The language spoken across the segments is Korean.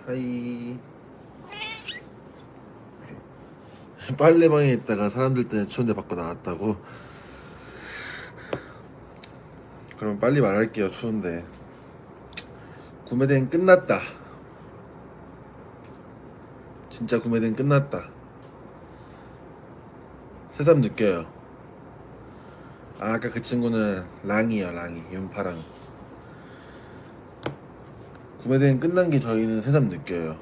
하이. 빨래방에 있다가 사람들 때문에 추운데 밖으로 나왔다고? 그럼 빨리 말할게요. 추운데 구매대행 끝났다. 진짜 구매대행 끝났다. 새삼 느껴요. 아까 그 친구는 랑이야. 랑이 윤파랑. 구매대행 끝난 게 저희는 새삼 느껴요.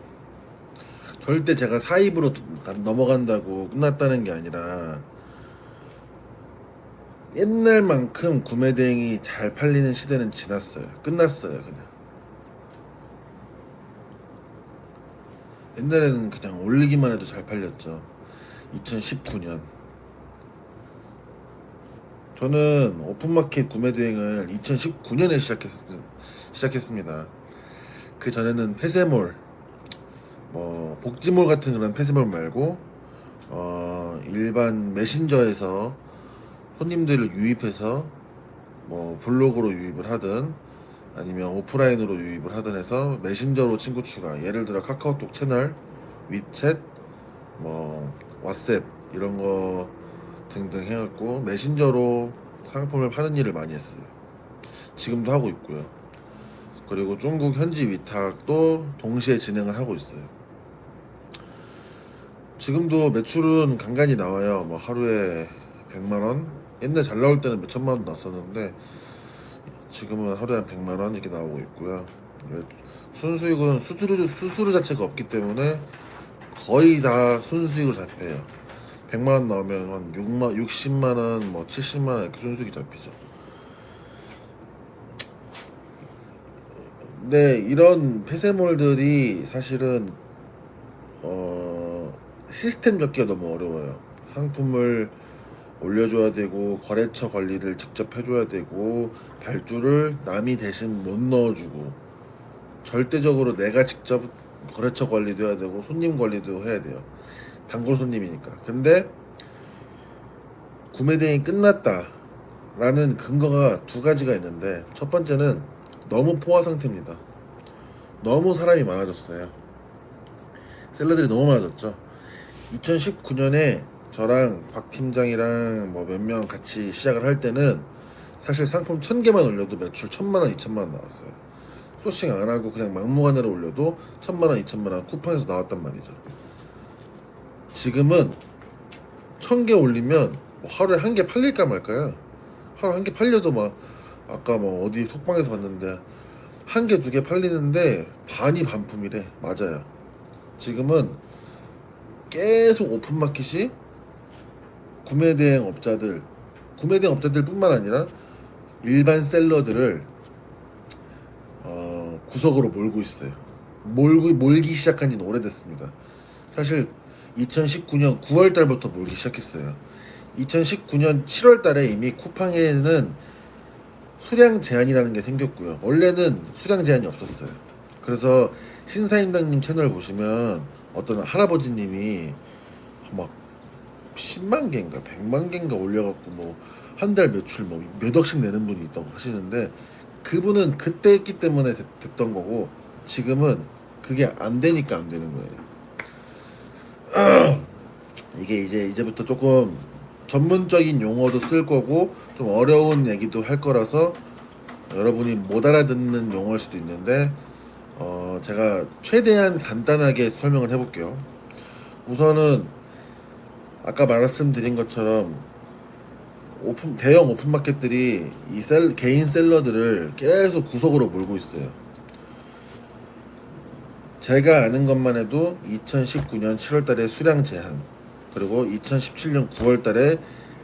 절대 제가 사입으로 넘어간다고 끝났다는 게 아니라 옛날만큼 구매대행이 잘 팔리는 시대는 지났어요. 끝났어요. 그냥 옛날에는 그냥 올리기만 해도 잘 팔렸죠. 2019년 저는 오픈마켓 구매대행을 2019년에 시작했습니다. 그 전에는 폐쇄몰, 뭐 복지몰 같은 그런 폐쇄몰 말고 일반 메신저에서 손님들을 유입해서 뭐 블로그로 유입을 하든 아니면 오프라인으로 유입을 하든 해서 메신저로 친구 추가, 예를 들어 카카오톡 채널, 위챗, 뭐 왓츠앱 이런 거 등등 해갖고 메신저로 상품을 파는 일을 많이 했어요. 지금도 하고 있고요. 그리고 중국 현지 위탁도 동시에 진행을 하고 있어요. 지금도 매출은 간간히 나와요. 뭐 하루에 100만원? 옛날 잘 나올 때는 몇 천만원 났었는데 지금은 하루에 한 100만원 이렇게 나오고 있고요. 순수익은 수수료 자체가 없기 때문에 거의 다 순수익으로 잡혀요. 100만원 나오면 한 60만원, 뭐 70만원 이렇게 순수익이 잡히죠. 네, 이런 폐쇄몰들이 사실은 시스템 잡기가 너무 어려워요. 상품을 올려줘야 되고 거래처 관리를 직접 해줘야 되고 발주를 남이 대신 못 넣어주고 절대적으로 내가 직접 거래처 관리도 해야 되고 손님 관리도 해야 돼요. 단골 손님이니까. 근데 구매대행이 끝났다 라는 근거가 두 가지가 있는데, 첫 번째는 너무 포화 상태입니다. 너무 사람이 많아졌어요. 셀러들이 너무 많아졌죠. 2019년에 저랑 박 팀장이랑 뭐 몇 명 같이 시작을 할 때는 사실 상품 1000개만 올려도 매출 1000만원, 2000만원 나왔어요. 소싱 안 하고 그냥 막무가내로 올려도 1000만원, 2000만원 쿠팡에서 나왔단 말이죠. 지금은 1000개 올리면 뭐 하루에 한 개 팔릴까 말까요? 하루 한 개 팔려도 막 아까 뭐 어디 톡방에서 봤는데 한 개, 두 개 팔리는데 반이 반품이래. 맞아요. 지금은 계속 오픈마켓이 구매대행 업자들 뿐만 아니라 일반 셀러들을 구석으로 몰고 있어요. 몰기 시작한 지는 오래됐습니다. 사실 2019년 9월 달부터 몰기 시작했어요. 2019년 7월 달에 이미 쿠팡에는 수량 제한이라는 게 생겼고요. 원래는 수량 제한이 없었어요. 그래서 신사임당님 채널 보시면 어떤 할아버지님이 막 10만 개인가 100만 개인가 올려갖고 뭐 한 달 매출 뭐 몇 억씩 내는 분이 있다고 하시는데, 그분은 그때 했기 때문에 됐던 거고 지금은 그게 안 되니까 안 되는 거예요. 이게 이제부터 조금 전문적인 용어도 쓸 거고 좀 어려운 얘기도 할 거라서 여러분이 못 알아듣는 용어일 수도 있는데 제가 최대한 간단하게 설명을 해볼게요. 우선은 아까 말씀드린 것처럼 대형 오픈마켓들이 이 개인 셀러들을 계속 구석으로 몰고 있어요. 제가 아는 것만 해도 2019년 7월 달에 수량 제한, 그리고 2017년 9월 달에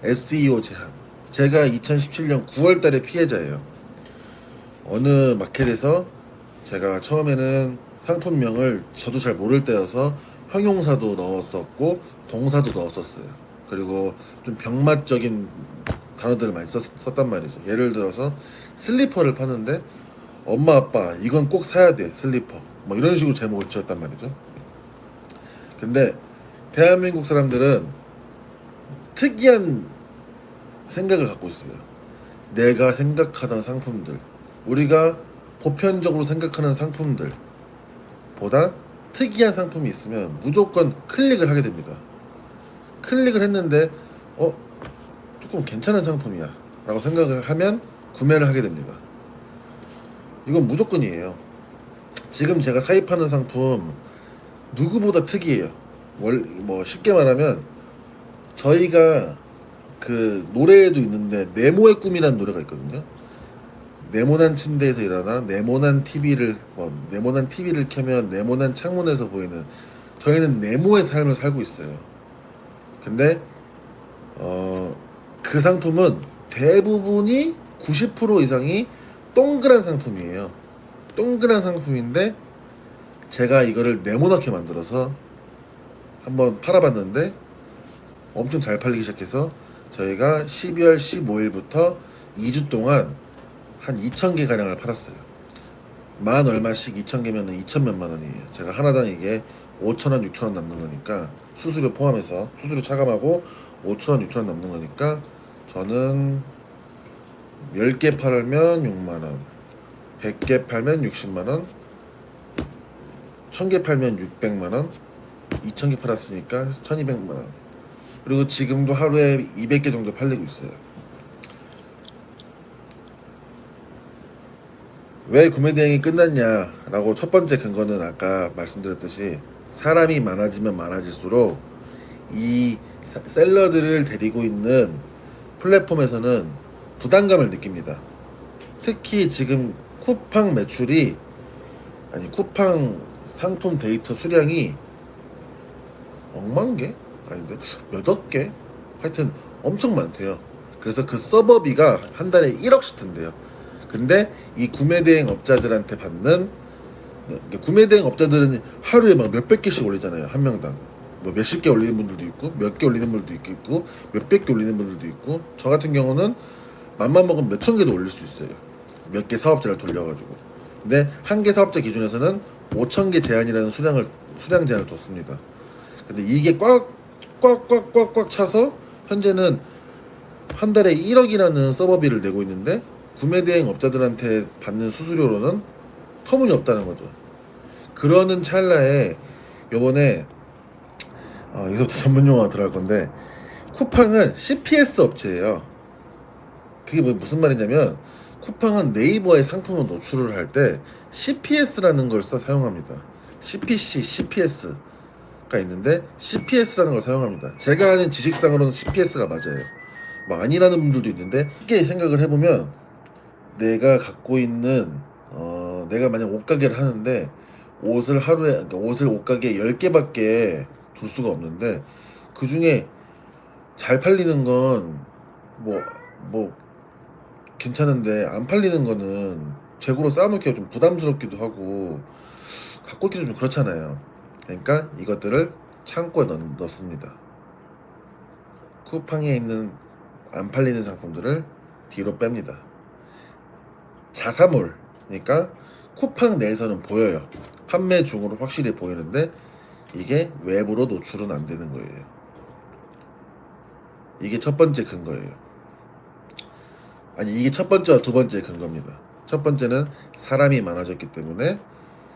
SEO 제한. 제가 2017년 9월 달에 피해자예요. 어느 마켓에서 제가 처음에는 상품명을 저도 잘 모를 때여서 형용사도 넣었었고 동사도 넣었었어요. 그리고 좀 병맛적인 단어들을 많이 썼단 말이죠. 예를 들어서 슬리퍼를 파는데 엄마 아빠 이건 꼭 사야 돼 슬리퍼, 뭐 이런 식으로 제목을 지었단 말이죠. 근데 대한민국 사람들은 특이한 생각을 갖고 있어요. 내가 생각하던 상품들, 우리가 보편적으로 생각하는 상품들 보다 특이한 상품이 있으면 무조건 클릭을 하게 됩니다. 클릭을 했는데 조금 괜찮은 상품이야 라고 생각을 하면 구매를 하게 됩니다. 이건 무조건이에요. 지금 제가 사입하는 상품 누구보다 특이해요. 뭐 쉽게 말하면 저희가 그 노래에도 있는데 네모의 꿈이라는 노래가 있거든요. 네모난 침대에서 일어나 네모난 TV를 켜면 네모난 창문에서 보이는, 저희는 네모의 삶을 살고 있어요. 근데 그 상품은 대부분이 90% 이상이 동그란 상품이에요. 동그란 상품인데 제가 이거를 네모나게 만들어서 한번 팔아봤는데 엄청 잘 팔리기 시작해서 저희가 12월 15일부터 2주 동안 한 2,000개 가량을 팔았어요. 만 얼마씩 2,000개면 2천 몇만 원이에요. 제가 하나당 이게 5,000원, 6,000원 남는 거니까, 수수료 포함해서 수수료 차감하고 5,000원, 6,000원 남는 거니까 저는 10개 팔면 6만 원, 100개 팔면 60만 원, 1,000개 팔면 600만 원, 2,000개 팔았으니까 1,200만 원. 그리고 지금도 하루에 200개 정도 팔리고 있어요. 왜 구매 대행이 끝났냐라고, 첫 번째 근거는 아까 말씀드렸듯이 사람이 많아지면 많아질수록 이 셀러들을 데리고 있는 플랫폼에서는 부담감을 느낍니다. 특히 지금 쿠팡 매출이, 아니 쿠팡 상품 데이터 수량이 억만 개? 아닌데 몇억 개? 하여튼 엄청 많대요. 그래서 그 서버비가 한 달에 1억씩 든대요. 근데 이 구매 대행 업자들한테 받는, 구매 대행 업자들은 하루에 막 몇백 개씩 올리잖아요. 한 명당 뭐 몇십 개 올리는 분들도 있고, 몇 개 올리는 분들도 있고, 몇백 개 올리는 분들도 있고, 저 같은 경우는 맘만 먹으면 몇천 개도 올릴 수 있어요. 몇 개 사업자를 돌려가지고. 근데 한 개 사업자 기준에서는 5천 개 제한이라는 수량 제한을 뒀습니다. 근데 이게 꽉 차서 현재는 한 달에 1억이라는 서버비를 내고 있는데, 구매 대행 업자들한테 받는 수수료로는 터무니없다는 거죠. 그러는 찰나에 요번에 이것도 전문 용어가 들어갈 건데, 쿠팡은 CPS 업체예요. 그게 무슨 말이냐면, 쿠팡은 네이버에 상품을 노출을 할 때 CPS라는 걸 사용합니다. CPC, CPS가 있는데 CPS라는 걸 사용합니다. 제가 아는 지식상으로는 CPS가 맞아요. 뭐 아니라는 분들도 있는데, 쉽게 생각을 해보면, 내가 갖고 있는 내가 만약 옷가게를 하는데 옷을 옷가게 10개밖에 둘 수가 없는데, 그 중에 잘 팔리는 건 뭐 괜찮은데 안 팔리는 거는 재고로 쌓아놓기가 좀 부담스럽기도 하고 갖고 있기도 좀 그렇잖아요. 그러니까 이것들을 창고에 넣습니다. 쿠팡에 있는 안 팔리는 상품들을 뒤로 뺍니다. 자사몰, 그러니까 쿠팡 내에서는 보여요. 판매 중으로 확실히 보이는데 이게 외부로 노출은 안 되는 거예요. 이게 첫 번째 근거예요. 아니, 이게 첫 번째와 두 번째 근거입니다. 첫 번째는 사람이 많아졌기 때문에,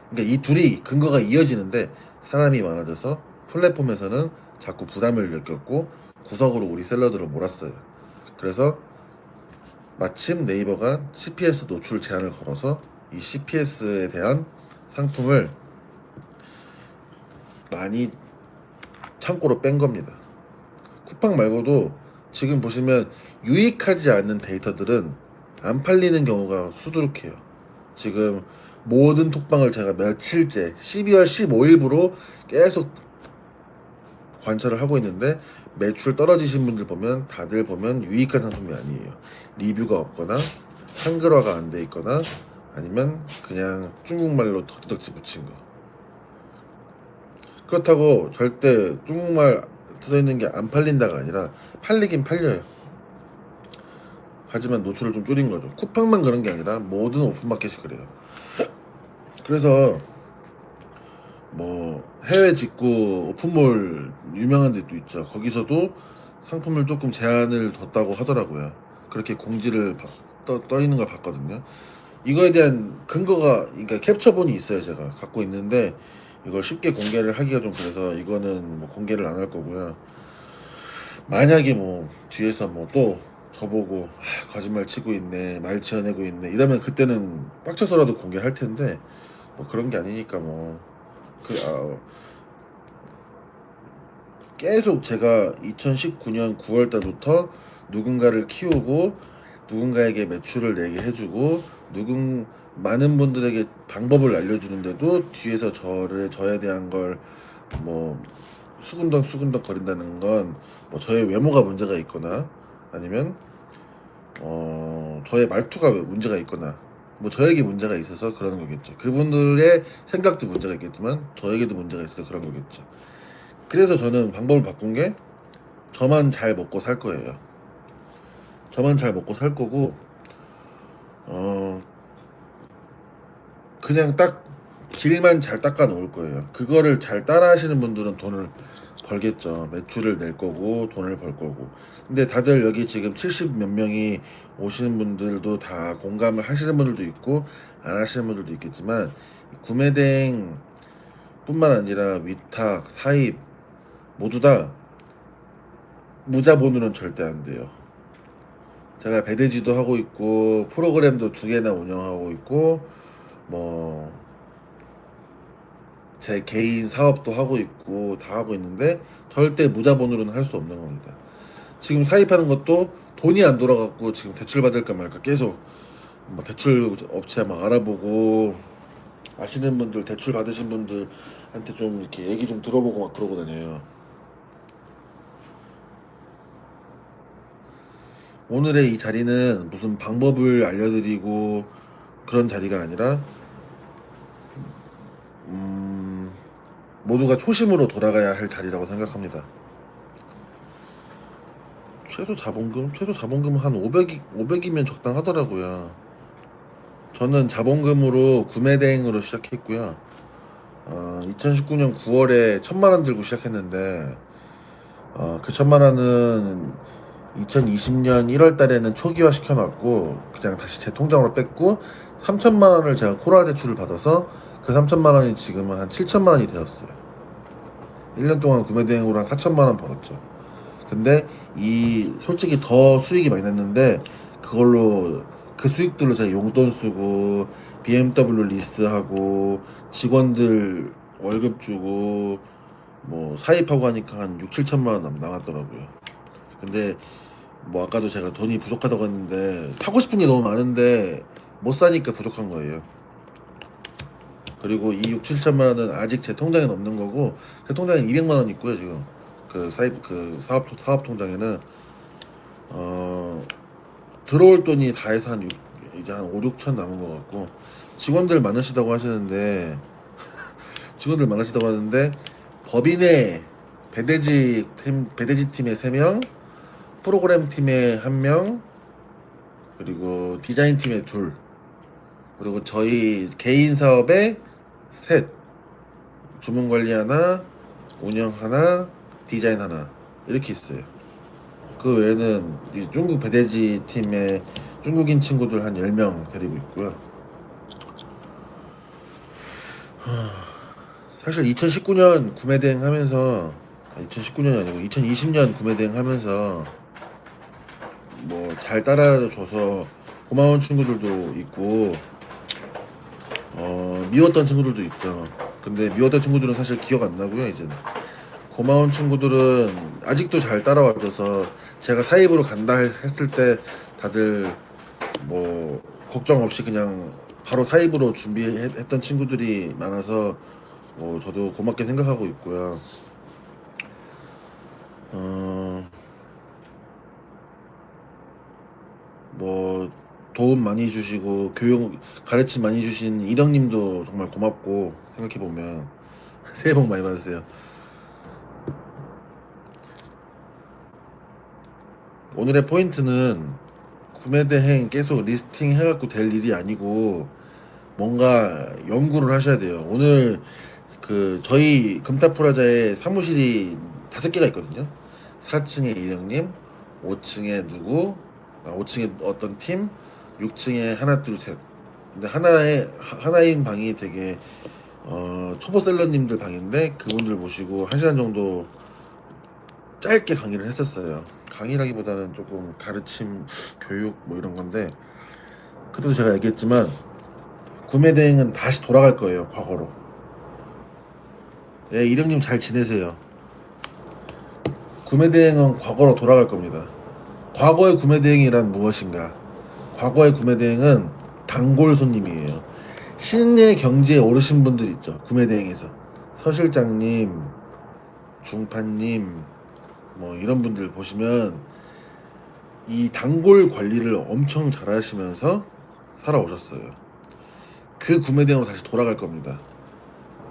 그러니까 이 둘이 근거가 이어지는데, 사람이 많아져서 플랫폼에서는 자꾸 부담을 느꼈고 구석으로 우리 셀러들을 몰았어요. 그래서 마침 네이버가 CPS 노출 제한을 걸어서 이 CPS에 대한 상품을 많이 창고로 뺀 겁니다. 쿠팡 말고도 지금 보시면 유익하지 않는 데이터들은 안 팔리는 경우가 수두룩해요. 지금 모든 톡방을 제가 며칠째 12월 15일부로 계속 관찰을 하고 있는데, 매출 떨어지신 분들 보면 다들 보면 유익한 상품이 아니에요. 리뷰가 없거나 한글화가 안 돼 있거나 아니면 그냥 중국말로 덕지덕지 붙인 거. 그렇다고 절대 중국말 들어있는 게 안 팔린다가 아니라 팔리긴 팔려요. 하지만 노출을 좀 줄인 거죠. 쿠팡만 그런 게 아니라 모든 오픈마켓이 그래요. 그래서 뭐 해외 직구 오픈몰 유명한 데도 있죠. 거기서도 상품을 조금 제한을 뒀다고 하더라고요. 그렇게 공지를 떠 있는 걸 봤거든요. 이거에 대한 근거가, 그러니까 캡처본이 있어요. 제가 갖고 있는데, 이걸 쉽게 공개를 하기가 좀 그래서 이거는 뭐 공개를 안 할 거고요. 만약에 뭐 뒤에서 뭐 또 저보고 거짓말 치고 있네, 말 지어내고 있네 이러면 그때는 빡쳐서라도 공개할 텐데 뭐 그런 게 아니니까 뭐 계속 제가 2019년 9월 달부터 누군가를 키우고 누군가에게 매출을 내게 해주고 많은 분들에게 방법을 알려주는데도 뒤에서 저에 대한 걸 뭐 수근덕 거린다는 건 뭐 저의 외모가 문제가 있거나 아니면 저의 말투가 문제가 있거나 뭐 저에게 문제가 있어서 그러는 거겠죠. 그분들의 생각도 문제가 있겠지만 저에게도 문제가 있어서 그런 거겠죠. 그래서 저는 방법을 바꾼 게 저만 잘 먹고 살 거예요. 저만 잘 먹고 살 거고 어 그냥 딱 길만 잘 닦아 놓을 거예요. 그거를 잘 따라 하시는 분들은 돈을 벌겠죠. 매출을 낼 거고 돈을 벌 거고. 근데 다들 여기 지금 70 몇 명이 오시는 분들도 다 공감을 하시는 분들도 있고 안 하시는 분들도 있겠지만 구매대행 뿐만 아니라 위탁, 사입 모두 다 무자본으로는 절대 안 돼요. 제가 배대지도 하고 있고 프로그램도 2개나 운영하고 있고 뭐 제 개인 사업도 하고 있고 다 하고 있는데 절대 무자본으로는 할 수 없는 겁니다. 지금 사입하는 것도 돈이 안 돌아갔고 지금 대출 받을까 말까 계속 뭐 대출 업체 막 알아보고 아시는 분들 대출 받으신 분들한테 좀 이렇게 얘기 좀 들어보고 막 그러고 다녀요. 오늘의 이 자리는 무슨 방법을 알려드리고 그런 자리가 아니라 모두가 초심으로 돌아가야 할 자리라고 생각합니다. 최소 자본금 한 500이면 적당하더라고요. 저는 자본금으로 구매 대행으로 시작했고요. 2019년 9월에 1000만 원 들고 시작했는데 그 1000만 원은 2020년 1월 달에는 초기화 시켜놨고 그냥 다시 제 통장으로 뺐고 3천만 원을 제가 코로나 대출을 받아서 그 3천만 원이 지금은 한 7천만 원이 되었어요. 1년 동안 구매 대행으로 한 4천만 원 벌었죠. 근데 이 솔직히 더 수익이 많이 났는데 그걸로 그 수익들로 제가 용돈 쓰고 BMW 리스하고 직원들 월급 주고 뭐 사입하고 하니까 한 6, 7천만 원 남았더라고요. 근데 뭐 아까도 제가 돈이 부족하다고 했는데 사고 싶은 게 너무 많은데 못 사니까 부족한 거예요. 그리고 이 6, 7천만 원은 아직 제 통장에 없는 거고 제 통장에 200만 원 있고요 지금 그 사업 통장에는 들어올 돈이 다 해서 이제 한 5, 6천 남은 것 같고 직원들 많으시다고 하시는데 직원들 많으시다고 하는데 법인의 배대지 팀에 3명, 프로그램 팀에 1명, 그리고 디자인 팀에 2, 그리고 저희 개인 사업에 3, 주문 관리 하나, 운영 하나, 디자인 하나 이렇게 있어요. 그 외에는 이 중국 배대지 팀에 중국인 친구들 한 10명 데리고 있고요. 사실 2019년 구매 대행 하면서 2019년이 아니고 2020년 구매 대행 하면서 뭐 잘 따라줘서 고마운 친구들도 있고 미웠던 친구들도 있죠. 근데 미웠던 친구들은 사실 기억 안 나고요. 이제 고마운 친구들은 아직도 잘 따라와줘서 제가 사입으로 간다 했을 때 다들 뭐 걱정 없이 그냥 바로 사입으로 준비했던 친구들이 많아서 뭐 저도 고맙게 생각하고 있고요. 뭐 도움 많이 주시고 교육 가르침 많이 주신 이령님도 정말 고맙고 생각해 보면 새해 복 많이 받으세요. 오늘의 포인트는 구매 대행 계속 리스팅 해갖고 될 일이 아니고 뭔가 연구를 하셔야 돼요. 오늘 저희 금탑프라자에 사무실이 5개가 있거든요. 4층에 이령님, 5층에 누구, 5층에 어떤 팀, 6층에 하나 둘 셋. 근데 하나인 방이 되게 초보 셀러님들 방인데 그분들 모시고 1시간 정도 짧게 강의를 했었어요. 강의라기보다는 조금 가르침, 교육 뭐 이런 건데, 그때도 제가 얘기했지만 구매 대행은 다시 돌아갈 거예요, 과거로. 예, 이령님 잘 지내세요. 구매 대행은 과거로 돌아갈 겁니다. 과거의 구매 대행이란 무엇인가? 과거의 구매 대행은 단골 손님이에요. 신의 경지에 오르신 분들 있죠, 구매 대행에서. 서 실장님, 중판님, 뭐 이런 분들 보시면 이 단골 관리를 엄청 잘 하시면서 살아오셨어요. 그 구매 대행으로 다시 돌아갈 겁니다.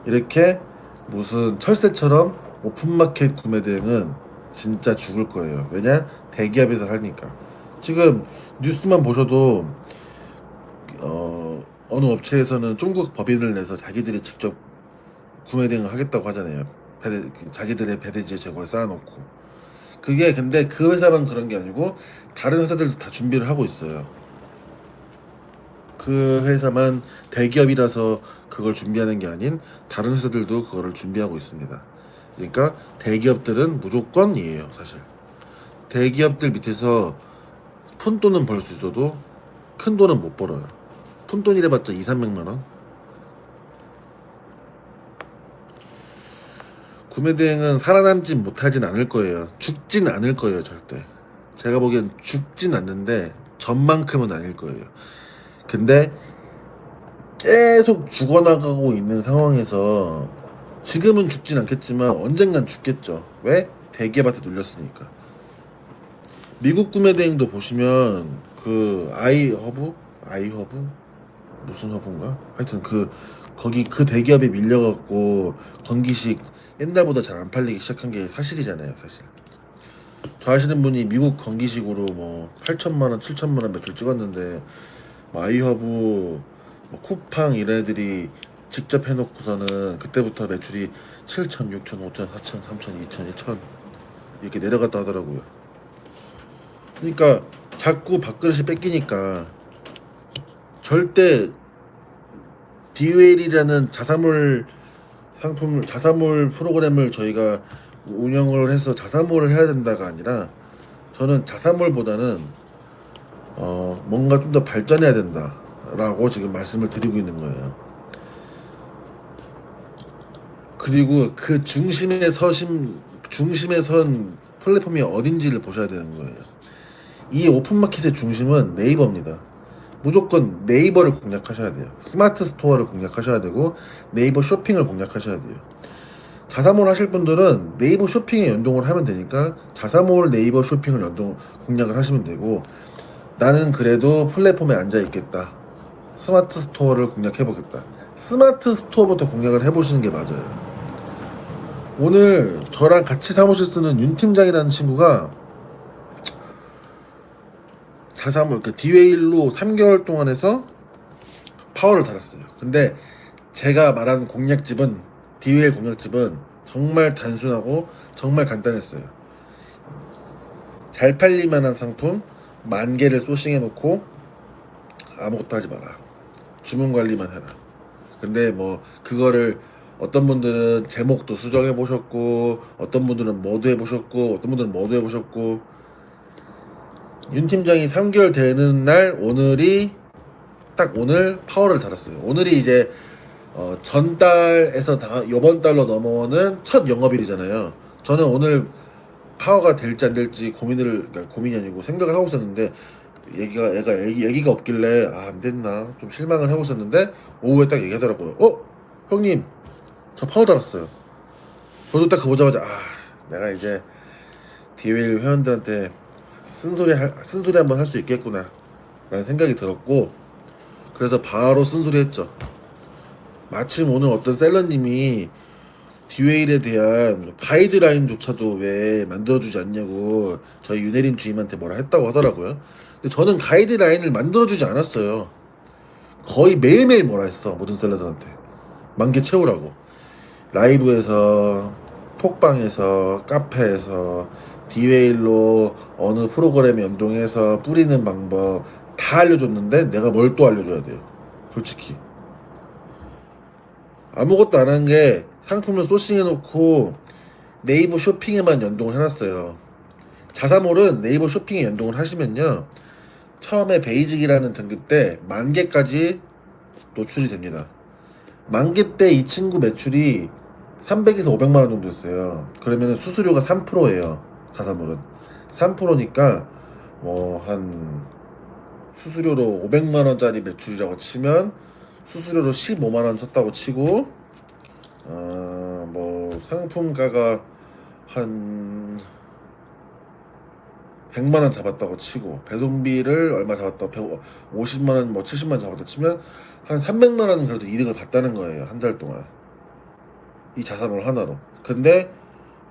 이렇게 무슨 철새처럼 오픈마켓 구매 대행은 진짜 죽을 거예요. 왜냐? 대기업에서 하니까. 지금 뉴스만 보셔도 어느 업체에서는 중국 법인을 내서 자기들이 직접 구매 대행을 하겠다고 하잖아요. 자기들의 배대지에 재고에 쌓아놓고. 그게 근데 그 회사만 그런 게 아니고 다른 회사들도 다 준비를 하고 있어요. 그 회사만 대기업이라서 그걸 준비하는 게 아닌 다른 회사들도 그거를 준비하고 있습니다. 그러니까 대기업들은 무조건이에요, 사실. 대기업들 밑에서 푼 돈은 벌 수 있어도 큰 돈은 못 벌어요. 푼 돈이래봤자 2, 300만 원. 구매 대행은 살아남진 못하진 않을 거예요. 죽진 않을 거예요, 절대. 제가 보기엔 죽진 않는데 전만큼은 아닐 거예요. 근데 계속 죽어나가고 있는 상황에서 지금은 죽진 않겠지만 언젠간 죽겠죠. 왜? 대기업한테 눌렸으니까. 미국 구매 대행도 보시면 그 아이허브 무슨 허브인가? 하여튼 거기 그 대기업에 밀려갖고 건기식 옛날보다 잘 안 팔리기 시작한 게 사실이잖아요, 사실. 저 아시는 분이 미국 건기식으로 뭐 8천만 원, 7천만 원 매출 찍었는데 뭐 아이허브, 뭐 쿠팡 이런 애들이 직접 해놓고서는 그때부터 매출이 7천, 6천, 5천, 4천, 3천, 2천, 1천 이렇게 내려갔다 하더라고요. 그러니까 자꾸 밥그릇이 뺏기니까 절대 디웨일이라는 자사몰 프로그램을 저희가 운영을 해서 자사몰을 해야 된다가 아니라 저는 자사몰보다는 뭔가 좀 더 발전해야 된다라고 지금 말씀을 드리고 있는 거예요. 그리고 그 중심에 선 플랫폼이 어딘지를 보셔야 되는 거예요. 이 오픈마켓의 중심은 네이버입니다. 무조건 네이버를 공략하셔야 돼요. 스마트 스토어를 공략하셔야 되고 네이버 쇼핑을 공략하셔야 돼요. 자사몰 하실 분들은 네이버 쇼핑에 연동을 하면 되니까 자사몰 네이버 쇼핑을 공략을 하시면 되고, 나는 그래도 플랫폼에 앉아 있겠다, 스마트 스토어를 공략해 보겠다, 스마트 스토어부터 공략을 해보시는 게 맞아요. 오늘 저랑 같이 사무실 쓰는 윤 팀장이라는 친구가 자사몰 디웨일로 3개월 동안 해서 파워를 달았어요. 근데 제가 말하는 공략집은, 디웨일 공략집은 정말 단순하고 정말 간단했어요. 잘 팔릴만한 상품 10,000개를 소싱해 놓고 아무것도 하지 마라. 주문 관리만 해라. 근데 뭐 그거를 어떤 분들은 제목도 수정해 보셨고, 어떤 분들은 뭐도 해 보셨고, 어떤 분들은 뭐도 해 보셨고. 윤 팀장이 3개월 되는 날 오늘이 딱 오늘 파워를 달았어요. 오늘이 이제 전달에서 이번 달로 넘어오는 첫 영업일이잖아요. 저는 오늘 파워가 될지 안 될지 그러니까 고민이 아니고 생각을 하고 있었는데, 얘기가 없길래 안 됐나 좀 실망을 하고 있었는데, 오후에 딱 얘기하더라고요. 형님, 저 파워 달았어요. 저도 딱 그거 보자마자 내가 이제 디웨일 회원들한테 쓴소리 한번 할 수 있겠구나 라는 생각이 들었고, 그래서 바로 쓴소리 했죠. 마침 오늘 어떤 셀러님이 디웨일에 대한 가이드라인조차도 왜 만들어주지 않냐고 저희 윤혜린 주임한테 뭐라 했다고 하더라고요. 근데 저는 가이드라인을 만들어주지 않았어요. 거의 매일매일 뭐라 했어, 모든 셀러들한테. 10,000개 채우라고. 라이브에서, 톡방에서, 카페에서, 디웨일로 어느 프로그램에 연동해서 뿌리는 방법 다 알려줬는데 내가 뭘 또 알려줘야 돼요, 솔직히. 아무것도 안 한 게 상품을 소싱해놓고 네이버 쇼핑에만 연동을 해놨어요. 자사몰은 네이버 쇼핑에 연동을 하시면요, 처음에 베이직이라는 등급 때 10,000개까지 노출이 됩니다. 10,000개 때 이 친구 매출이 300에서 500만원 정도였어요. 그러면 수수료가 3%예요. 자사몰은 3%니까 한 수수료로 500만원짜리 매출이라고 치면 수수료로 15만원 쳤다고 치고, 상품가가 한 100만원 잡았다고 치고, 배송비를 얼마 잡았다고 50만원 70만원 잡았다 치면 한 300만원은 그래도 이득을 봤다는 거예요. 한 달 동안 이 자사몰 하나로. 근데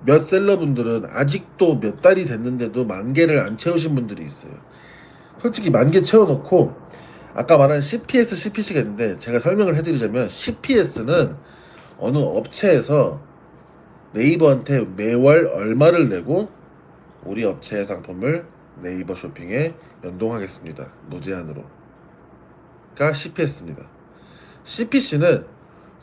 몇 셀러분들은 아직도 몇 달이 됐는데도 10,000개를 안 채우신 분들이 있어요. 솔직히 10,000개 채워놓고, 아까 말한 CPS, CPC가 있는데 제가 설명을 해드리자면, CPS는 어느 업체에서 네이버한테 매월 얼마를 내고 우리 업체의 상품을 네이버 쇼핑에 연동하겠습니다. 무제한으로. 가 CPS입니다. CPC는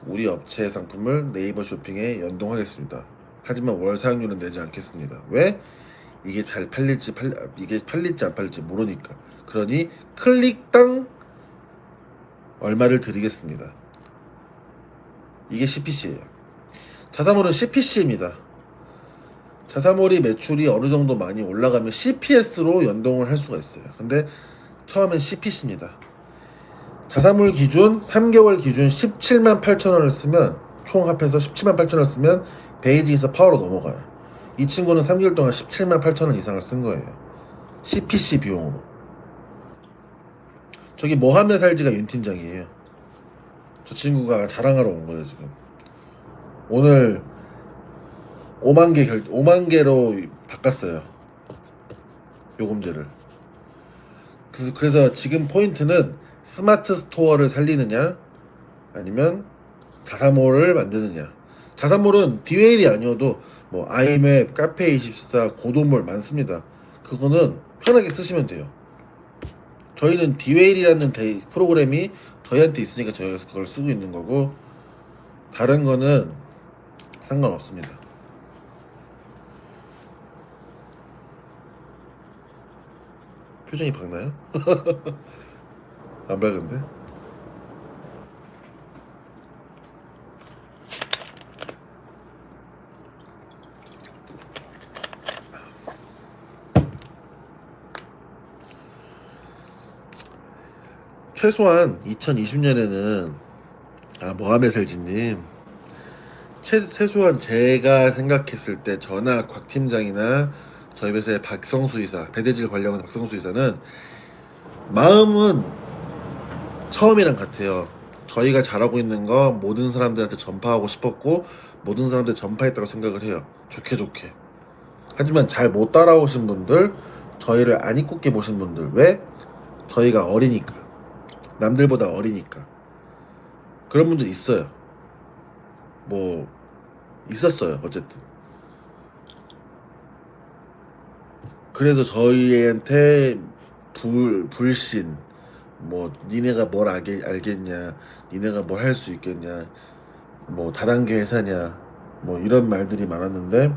우리 업체의 상품을 네이버 쇼핑에 연동하겠습니다. 하지만 월 사용료는 내지 않겠습니다. 왜? 이게 잘 팔릴지 이게 팔릴지 안 팔릴지 모르니까. 그러니 클릭당 얼마를 드리겠습니다. 이게 CPC예요. 자사몰은 CPC입니다. 자사몰이 매출이 어느 정도 많이 올라가면 CPS로 연동을 할 수가 있어요. 근데 처음엔 CPC입니다. 자사몰 기준 3개월 기준 17만 8천 원을 쓰면, 총 합해서 17만 8천 원을 쓰면 베이직에서 파워로 넘어가요. 이 친구는 3개월 동안 17만 8천 원 이상을 쓴 거예요. CPC 비용으로. 저기 뭐 하며 살지가 윤 팀장이에요. 저 친구가 자랑하러 온 거예요, 지금. 오늘 5만 개로 바꿨어요. 요금제를. 그래서 지금 포인트는 스마트 스토어를 살리느냐, 아니면 자사몰을 만드느냐. 자사몰은 디웨일이 아니어도 아이맵, 카페24, 고도몰 많습니다. 그거는 편하게 쓰시면 돼요. 저희는 디웨일이라는 프로그램이 저희한테 있으니까 저희가 그걸 쓰고 있는 거고, 다른 거는 상관없습니다. 표정이 밝나요? 안 밝은데? 최소한 2020년에는, 모하메셀지님, 최소한 제가 생각했을 때 저나 곽 팀장이나 저희 회사의 박성수 이사, 배대질 관리하는 박성수 이사는 마음은 처음이랑 같아요. 저희가 잘하고 있는 거 모든 사람들한테 전파하고 싶었고, 모든 사람들 전파했다고 생각을 해요. 좋게 좋게. 하지만 잘 못 따라오신 분들, 저희를 안 이롭게 보신 분들, 왜? 저희가 어리니까, 남들보다 어리니까. 그런 분들 있어요. 있었어요. 어쨌든. 그래서 저희한테 불신, 니네가 뭘 알겠냐, 니네가 뭘 할 수 있겠냐, 다단계 회사냐, 이런 말들이 많았는데,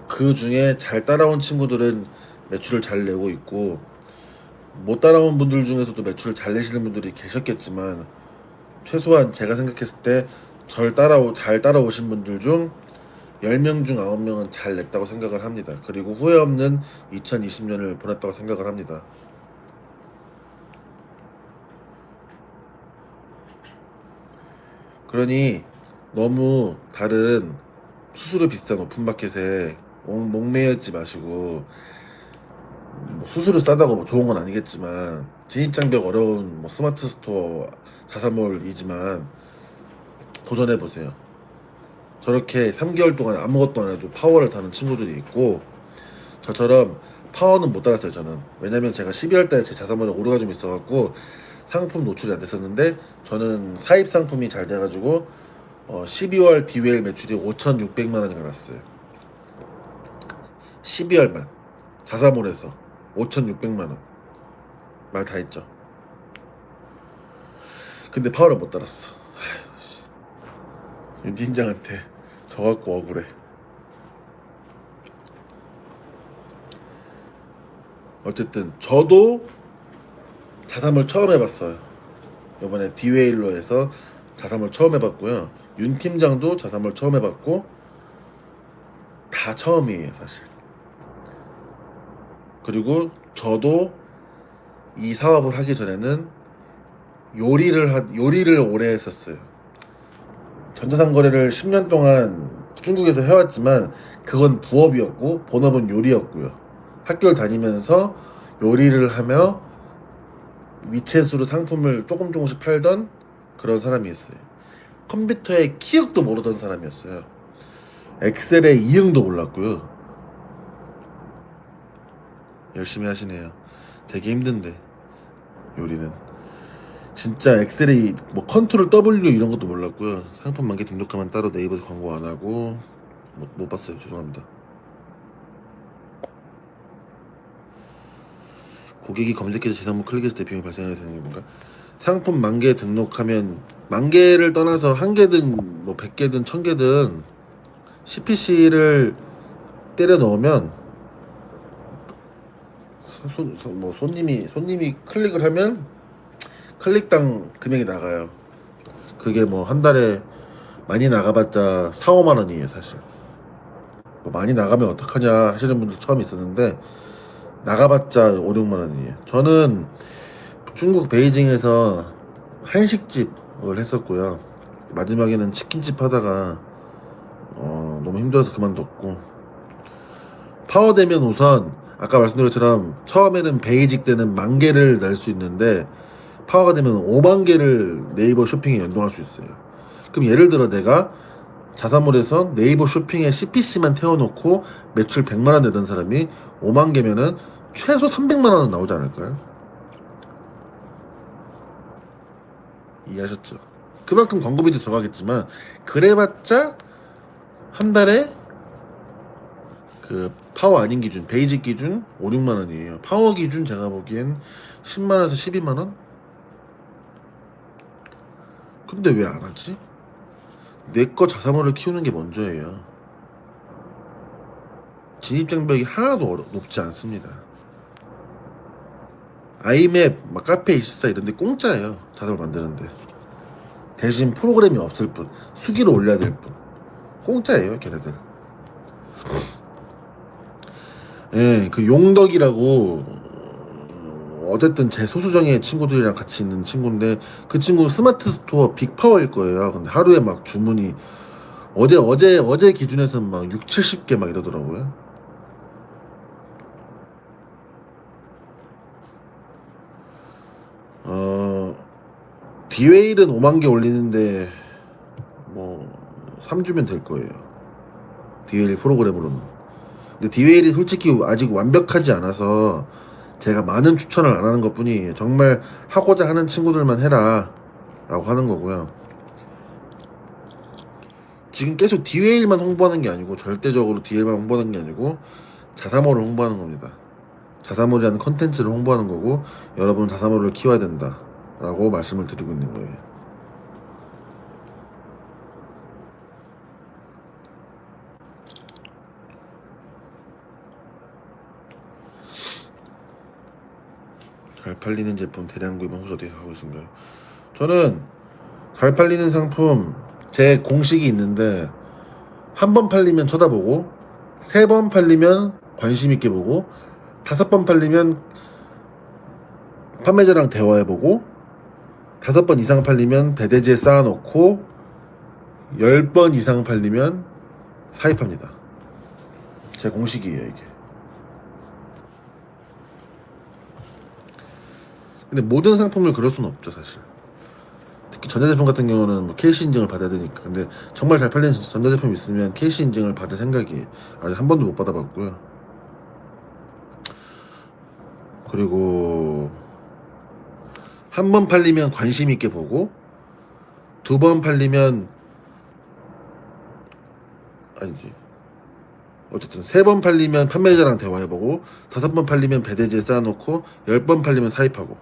그 중에 잘 따라온 친구들은 매출을 잘 내고 있고, 못 따라온 분들 중에서도 매출을 잘 내시는 분들이 계셨겠지만, 최소한 제가 생각했을 때 잘 따라오신 분들 중 10명 중 9명은 잘 냈다고 생각을 합니다. 그리고 후회 없는 2020년을 보냈다고 생각을 합니다. 그러니 너무 다른 수수료 비싼 오픈마켓에 목매였지 마시고, 수수료 싸다고 좋은 건 아니겠지만, 진입장벽 어려운 스마트 스토어, 자사몰이지만 도전해보세요. 저렇게 3개월 동안 아무것도 안 해도 파워를 타는 친구들이 있고, 저처럼 파워는 못 달았어요. 저는. 왜냐면 제가 12월 달에 제 자사몰에 오류가 좀 있어갖고 상품 노출이 안 됐었는데, 저는 사입 상품이 잘 돼가지고 12월 디웨일 매출이 5,600만 원이 나왔어요. 12월만 자사몰에서 5,600만 원. 말 다 했죠. 근데 파워를 못 달았어. 윤 팀장한테 져갖고 억울해. 어쨌든 저도 자삼을 처음 해봤어요. 이번에 디웨일로 해서 자삼을 처음 해봤고요. 윤 팀장도 자삼을 처음 해봤고 다 처음이에요 사실. 그리고 저도 이 사업을 하기 전에는 요리를 오래 했었어요. 전자상 거래를 10년 동안 중국에서 해왔지만 그건 부업이었고 본업은 요리였고요. 학교를 다니면서 요리를 하며 위챗으로 상품을 조금씩 팔던 그런 사람이었어요. 컴퓨터의 키역도 모르던 사람이었어요. 엑셀의 이응도 몰랐고요. 열심히 하시네요. 되게 힘든데 요리는 진짜 엑셀의 뭐 컨트롤 W 이런 것도 몰랐고요. 상품 만개 등록하면 따로 네이버에서 광고 안 하고 못 봤어요. 죄송합니다. 고객이 검색해서 제 상품 클릭했을 때 비용이 발생하게 되는 건가? 상품 만개 등록하면 만개를 떠나서 한 개든 뭐 100개든 1000개든 CPC를 때려 넣으면 뭐 손님이 클릭을 하면 클릭당 금액이 나가요. 그게 뭐 한 달에 많이 나가봤자 4, 5만 원이에요 사실. 뭐 많이 나가면 어떡하냐 하시는 분들 처음 있었는데 나가봤자 5, 6만 원이에요. 저는 중국 베이징에서 한식집을 했었고요. 마지막에는 치킨집 하다가 너무 힘들어서 그만뒀고, 파워되면 우선 아까 말씀드린 것처럼 처음에는 베이직 때는 10,000개를 낼 수 있는데 파워가 되면 50,000개를 네이버 쇼핑에 연동할 수 있어요. 그럼 예를 들어 내가 자사몰에서 네이버 쇼핑에 CPC만 태워놓고 매출 100만 원 내던 사람이 5만 개면은 최소 300만 원은 나오지 않을까요? 이해하셨죠? 그만큼 광고비도 들어가겠지만 그래봤자 한 달에 그 파워 아닌 기준, 베이직 기준 5, 6만 원이에요. 파워 기준 제가 보기엔 10만 원에서 12만 원? 근데 왜 안 하지? 내 거 자사몰을 키우는 게 먼저예요. 진입장벽이 하나도 높지 않습니다. 아이맵, 막 카페24 이런 데 공짜예요. 자사몰 만드는데. 대신 프로그램이 없을 뿐, 수기로 올려야 될 뿐. 공짜예요, 걔네들. 예, 그 용덕이라고 어쨌든 제 소수정예 친구들이랑 같이 있는 친구인데 그 친구 스마트 스토어 빅파워일 거예요. 근데 하루에 막 주문이 어제 기준에서는 막 6, 70개 막 이러더라고요. 디웨일은 5만 개 올리는데 뭐 3주면 될 거예요. 디웨일 프로그램으로는. 근데 디웨일이 솔직히 아직 완벽하지 않아서 제가 많은 추천을 안 하는 것 뿐이에요. 정말 하고자 하는 친구들만 해라 라고 하는 거고요. 지금 계속 디웨일만 홍보하는 게 아니고 절대적으로 디웨일만 홍보하는 게 아니고 자사몰을 홍보하는 겁니다. 자사몰이라는 컨텐츠를 홍보하는 거고 여러분 자사몰을 키워야 된다 라고 말씀을 드리고 있는 거예요. 잘 팔리는 제품 대량 구입은 혹시 어떻게 하고 있습니까? 저는 잘 팔리는 상품 제 공식이 있는데 한 번 팔리면 쳐다보고 3번 팔리면 관심 있게 보고 5번 팔리면 판매자랑 대화해보고 5번 이상 팔리면 배대지에 쌓아놓고 10번 이상 팔리면 사입합니다. 제 공식이에요 이게. 근데 모든 상품을 그럴 수는 없죠 사실. 특히 전자제품 같은 경우는 뭐 KC 인증을 받아야 되니까. 근데 정말 잘 팔리는 전자제품 있으면 KC 인증을 받을 생각이 아직 한 번도 못 받아봤고요. 그리고 한 번 팔리면 관심 있게 보고 2번 팔리면 아니지 어쨌든 3번 팔리면 판매자랑 대화해보고 5번 팔리면 배대지에 쌓아놓고 10번 팔리면 사입하고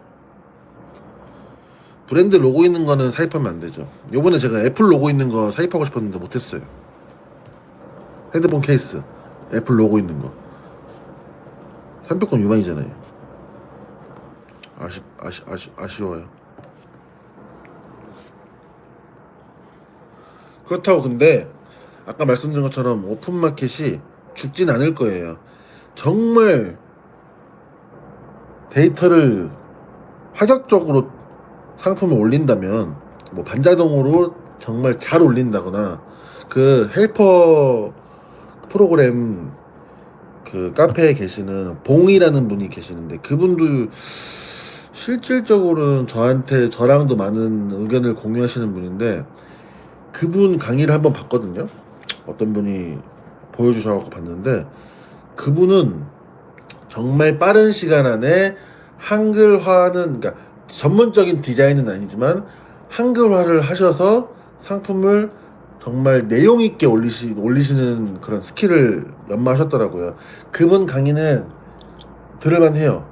브랜드 로고 있는 거는 사입하면 안 되죠. 요번에 제가 애플 로고 있는 거 사입하고 싶었는데 못했어요. 헤드폰 케이스 애플 로고 있는 거 상표권 유망이잖아요. 아쉬워요. 그렇다고 근데 아까 말씀드린 것처럼 오픈마켓이 죽진 않을 거예요. 정말 데이터를 파격적으로 상품을 올린다면 뭐 반자동으로 정말 잘 올린다거나 그 헬퍼 프로그램 그 카페에 계시는 봉이라는 분이 계시는데 그분도 실질적으로는 저랑도 많은 의견을 공유하시는 분인데 그분 강의를 한번 봤거든요. 어떤 분이 보여주셔서 봤는데 그분은 정말 빠른 시간 안에 한글화는 그러니까 전문적인 디자인은 아니지만 한글화를 하셔서 상품을 정말 내용 있게 올리시는 그런 스킬을 연마하셨더라고요. 그분 강의는 들을만 해요.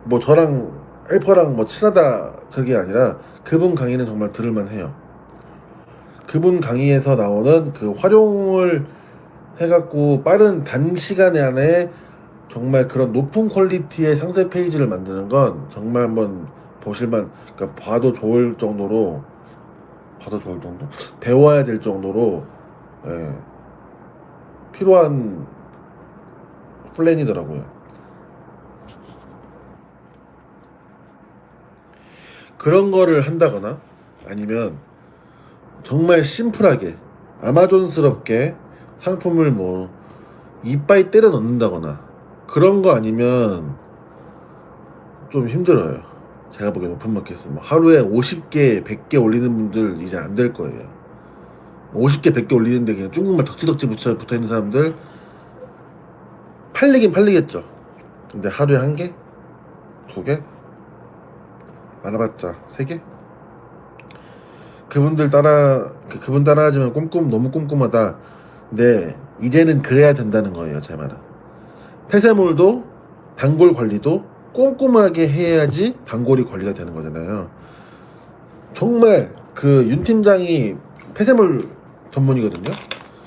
뭐 저랑 헬퍼랑 뭐 친하다 그게 아니라 그분 강의는 정말 들을만 해요. 그분 강의에서 나오는 그 활용을 해갖고 빠른 단시간에 안에 정말 그런 높은 퀄리티의 상세 페이지를 만드는 건 정말 한번 보실만, 그러니까 봐도 좋을 정도? 배워야 될 정도로, 예, 필요한 플랜이더라고요. 그런 거를 한다거나 아니면 정말 심플하게 아마존스럽게 상품을 뭐 이빠이 때려 넣는다거나 그런 거 아니면 좀 힘들어요. 제가 보기엔 오픈마켓은 뭐 하루에 50개, 100개 올리는 분들 이제 안 될 거예요. 50개, 100개 올리는데 그냥 중국말 덕지덕지 붙어 있는 사람들 팔리긴 팔리겠죠. 근데 하루에 한 개? 두 개? 많아봤자 세 개? 그분 따라하지만 너무 꼼꼼하다. 근데 이제는 그래야 된다는 거예요, 제 말은. 폐쇄물도 단골 관리도 꼼꼼하게 해야지 단골이 관리가 되는 거잖아요. 정말 그 윤 팀장이 폐쇄물 전문이거든요.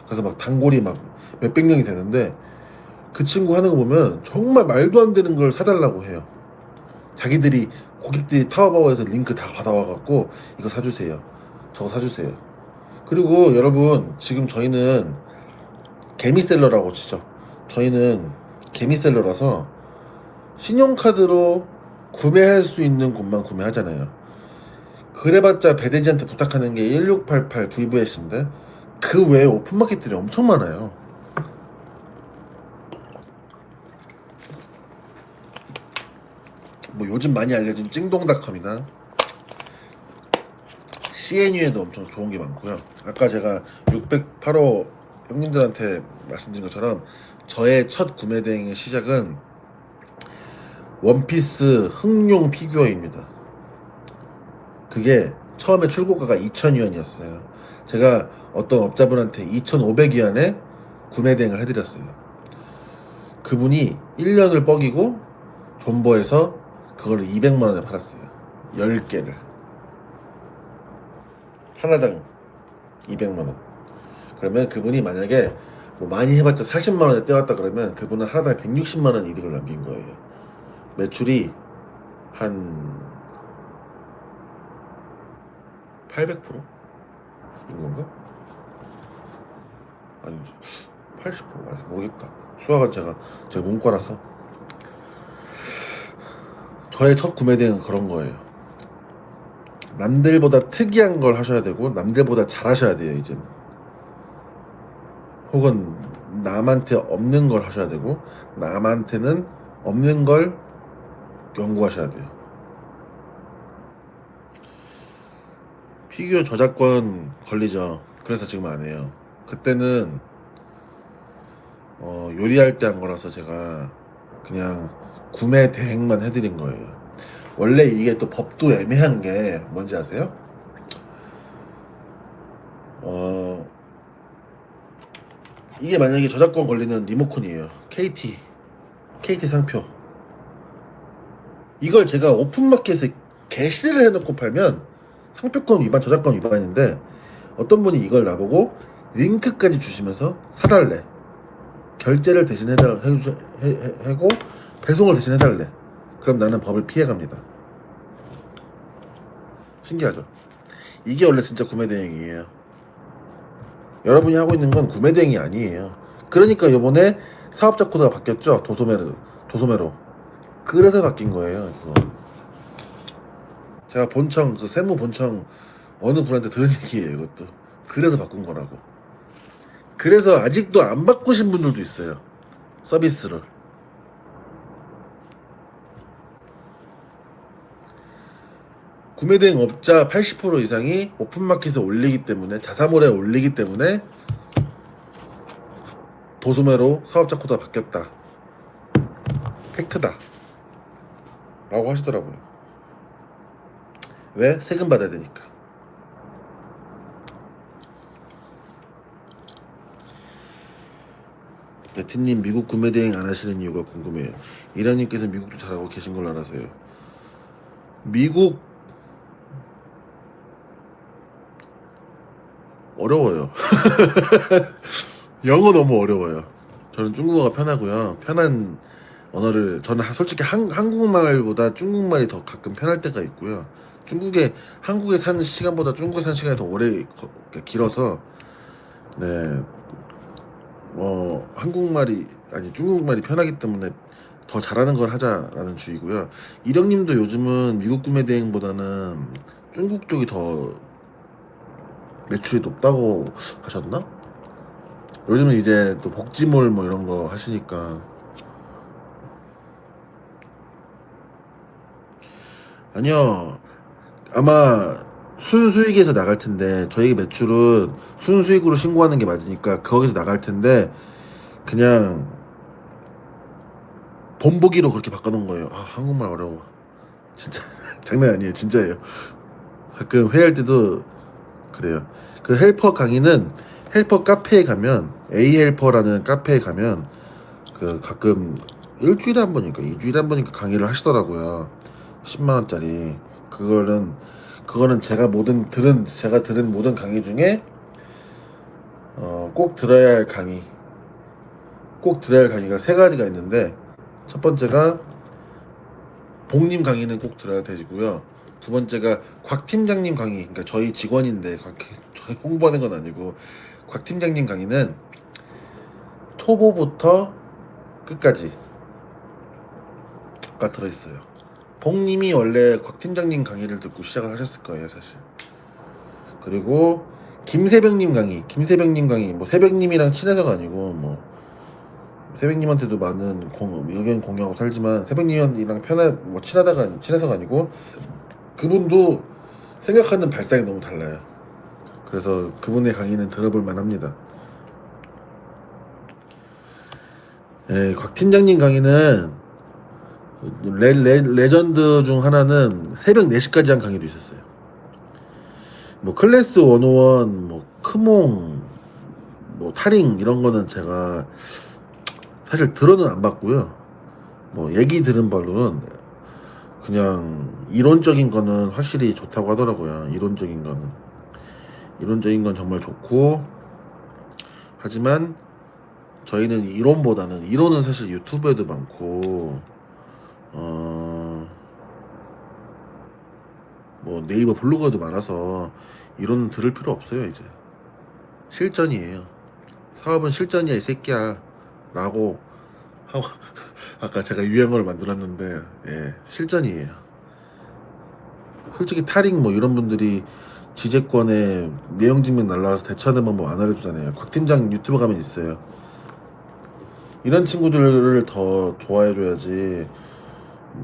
그래서 막 단골이 막 몇백 명이 되는데 그 친구 하는 거 보면 정말 말도 안 되는 걸 사달라고 해요. 고객들이 타오바오에서 링크 다 받아와갖고 이거 사주세요, 저거 사주세요. 그리고 여러분 지금 저희는 개미셀러라고 치죠. 저희는 개미셀러라서 신용카드로 구매할 수 있는 곳만 구매하잖아요. 그래봤자 배대지한테 부탁하는 게 1688 VVS인데 그 외에 오픈마켓들이 엄청 많아요. 뭐 요즘 많이 알려진 찡동닷컴이나 CNU에도 엄청 좋은 게 많고요. 아까 제가 608호 형님들한테 말씀드린 것처럼 저의 첫 구매 대행의 시작은 원피스 흑룡 피규어입니다. 그게 처음에 출고가가 2,000위안이었어요. 제가 어떤 업자분한테 2,500위안에 구매 대행을 해드렸어요. 그분이 1년을 뻐기고 존버해서 그걸 200만원에 팔았어요. 10개를. 하나당 200만원. 그러면 그분이 만약에 뭐 많이 해봤자 40만원에 떼왔다 그러면 그분은 하나당 160만원 이득을 남긴 거예요. 매출이 한 800%인 건가? 아니지, 80%? 모르겠다. 수학은 제가 문과라서. 저의 첫 구매 대행은 그런 거예요. 남들보다 특이한 걸 하셔야 되고 남들보다 잘하셔야 돼요. 이제 혹은 남한테 없는 걸 하셔야 되고 남한테는 없는 걸 연구하셔야 돼요. 피규어 저작권 걸리죠. 그래서 지금 안 해요. 그때는 요리할 때 한 거라서 제가 그냥 구매 대행만 해드린 거예요. 원래 이게 또 법도 애매한 게 뭔지 아세요? 이게 만약에 저작권 걸리는 리모컨이에요. KT 상표. 이걸 제가 오픈마켓에 게시를 해놓고 팔면 상표권 위반, 저작권 위반인데 어떤 분이 이걸 나보고 링크까지 주시면서 사달래, 결제를 대신 해고 배송을 대신 해달래. 그럼 나는 법을 피해갑니다. 신기하죠? 이게 원래 진짜 구매 대행이에요. 여러분이 하고 있는 건 구매 대행이 아니에요. 그러니까 요번에 사업자 코드가 바뀌었죠. 도소매로. 그래서 바뀐 거예요. 그거. 제가 본청, 그 세무 본청 어느 분한테 들은 얘기예요. 이것도. 그래서 바꾼 거라고. 그래서 아직도 안 바꾸신 분들도 있어요. 서비스를. 구매대행 업자 80% 이상이 오픈마켓에 올리기 때문에, 자사몰에 올리기 때문에 도소매로 사업자 코드가 바뀌었다. 팩트다. 라고 하시더라고요. 왜? 세금 받아야 되니까. 네티님, 미국 구매대행 안 하시는 이유가 궁금해요. 이라님께서 미국도 잘하고 계신 걸 알아서요. 미국 어려워요. 영어 너무 어려워요. 저는 중국어가 편하고요. 편한 언어를, 저는 솔직히 한국말보다 중국말이 더 가끔 편할 때가 있고요. 한국에 사는 시간보다 중국에 사는 시간이 더 오래 길어서, 네, 중국말이 편하기 때문에 더 잘하는 걸 하자라는 주의고요. 이령님도 요즘은 미국 구매 대행보다는 중국 쪽이 더 매출이 높다고 하셨나? 요즘은 이제 또 복지몰 뭐 이런 거 하시니까. 아니요, 아마 순수익에서 나갈 텐데, 저희 매출은 순수익으로 신고하는 게 맞으니까 거기서 나갈 텐데, 그냥 본보기로 그렇게 바꿔놓은 거예요. 아, 한국말 어려워. 진짜 장난 아니에요. 진짜예요. 가끔 회의할 때도 그래요. 그 헬퍼 강의는 헬퍼 카페에 가면, A헬퍼라는 카페에 가면 그 가끔 일주일에 한 번인가 2주일에 한 번인가 강의를 하시더라고요. 10만 원짜리. 그거는 제가 들은 모든 강의 중에 꼭 들어야 할 강의, 꼭 들어야 할 강의가 세 가지가 있는데, 첫 번째가 복님 강의는 꼭 들어야 되고요. 두 번째가 곽 팀장님 강의, 그러니까 저희 직원인데 저희 홍보하는 건 아니고, 곽 팀장님 강의는 초보부터 끝까지가 들어있어요. 복님이 원래 곽 팀장님 강의를 듣고 시작을 하셨을 거예요, 사실. 그리고 김새벽님 강의, 뭐 새벽님이랑 친해서가 아니고, 뭐 새벽님한테도 많은 의견 공유하고 살지만, 새벽님이랑 친해서가 아니고, 그분도 생각하는 발상이 너무 달라요. 그래서 그분의 강의는 들어볼 만합니다. 곽 팀장님 강의는 레전드 중 하나는 새벽 4시까지 한 강의도 있었어요. 뭐 클래스 101, 뭐 크몽, 뭐 타링 이런 거는 제가 사실 들어는 안 봤고요. 뭐 얘기 들은 바로는 그냥 이론적인 거는 확실히 좋다고 하더라고요. 이론적인 건 정말 좋고, 하지만 저희는 이론은 사실 유튜브에도 많고, 뭐 네이버 블로그에도 많아서 이론은 들을 필요 없어요. 이제 실전이에요. 사업은 실전이야 이 새끼야 라고 하고 아까 제가 유행어를 만들었는데, 예, 실전이에요. 솔직히 타링 뭐 이런 분들이 지재권에 내용 증명 날라와서 대처하는 뭐 안 알려주잖아요. 곽 팀장 유튜브 가면 있어요. 이런 친구들을 더 좋아해줘야지.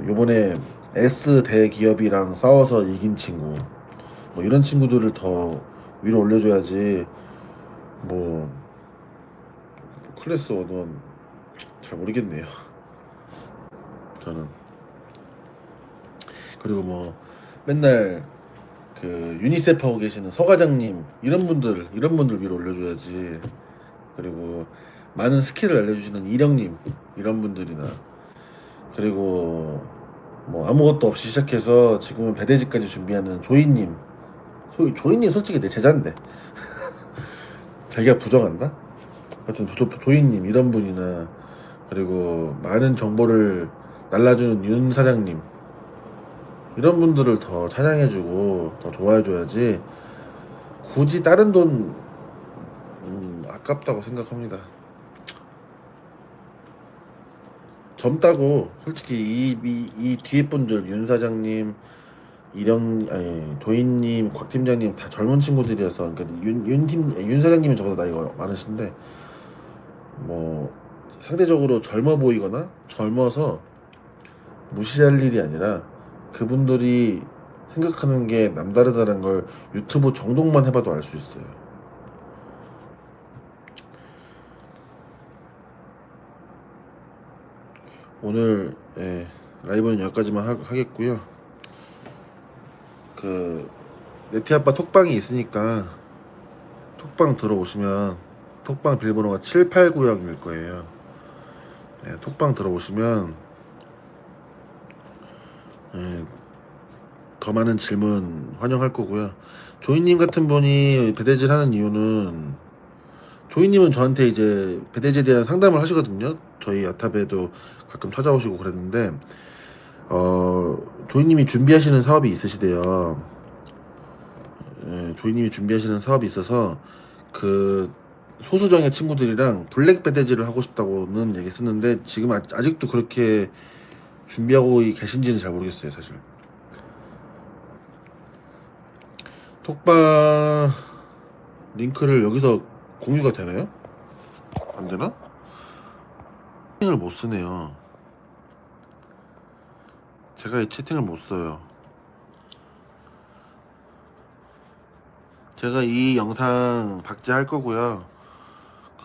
요번에 S 대기업이랑 싸워서 이긴 친구, 뭐 이런 친구들을 더 위로 올려줘야지. 뭐 클래스 원원 잘 모르겠네요, 저는. 그리고 뭐 맨날 그 유니세프 하고 계시는 서 과장님, 이런 분들 위로 올려줘야지. 그리고 많은 스킬을 알려주시는 이령님, 이런 분들이나, 그리고 뭐 아무것도 없이 시작해서 지금은 배대지까지 준비하는 조이님. 조이님 솔직히 내 제자인데 자기가 부정한다? 하여튼 조이님 이런 분이나, 그리고 많은 정보를 날라주는 윤 사장님, 이런 분들을 더 찬양해주고 더 좋아해줘야지, 굳이 다른 돈 아깝다고 생각합니다. 젊다고 솔직히 이 뒤에 분들, 윤 사장님, 조인님, 곽 팀장님 다 젊은 친구들이어서, 그러니까 윤 사장님은 저보다 나이가 많으신데, 뭐 상대적으로 젊어 보이거나 젊어서 무시할 일이 아니라, 그분들이 생각하는 게 남다르다는 걸 유튜브 정독만 해봐도 알 수 있어요. 오늘 라이브는 여기까지만 하겠고요. 그 네티아빠 톡방이 있으니까 톡방 들어오시면, 톡방 비밀번호가 7890일 거예요. 톡방 들어오시면 더 많은 질문 환영할 거고요. 조이님 같은 분이 배대질 하는 이유는, 조이님은 저한테 이제 배대지에 대한 상담을 하시거든요. 저희 야탑에도 가끔 찾아오시고 그랬는데, 조이님이 준비하시는 사업이 있으시대요. 조이님이 준비하시는 사업이 있어서 그 소수정의 친구들이랑 블랙 배대지를 하고 싶다고는 얘기했었는데, 지금 아직도 그렇게 준비하고 계신지는 잘 모르겠어요, 사실. 톡방 링크를 여기서 공유가 되나요? 안 되나? 채팅을 못 쓰네요. 제가 이 채팅을 못 써요. 제가 이 영상 박제할 거고요.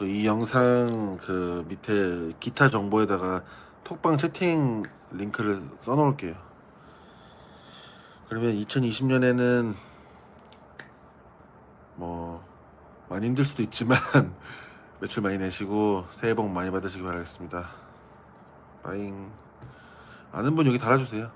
이 영상 밑에 기타 정보에다가 톡방 채팅 링크를 써놓을게요. 그러면 2020년에는 뭐 많이 힘들 수도 있지만 매출 많이 내시고 새해 복 많이 받으시기 바라겠습니다. 빠잉. 아는 분 여기 달아주세요.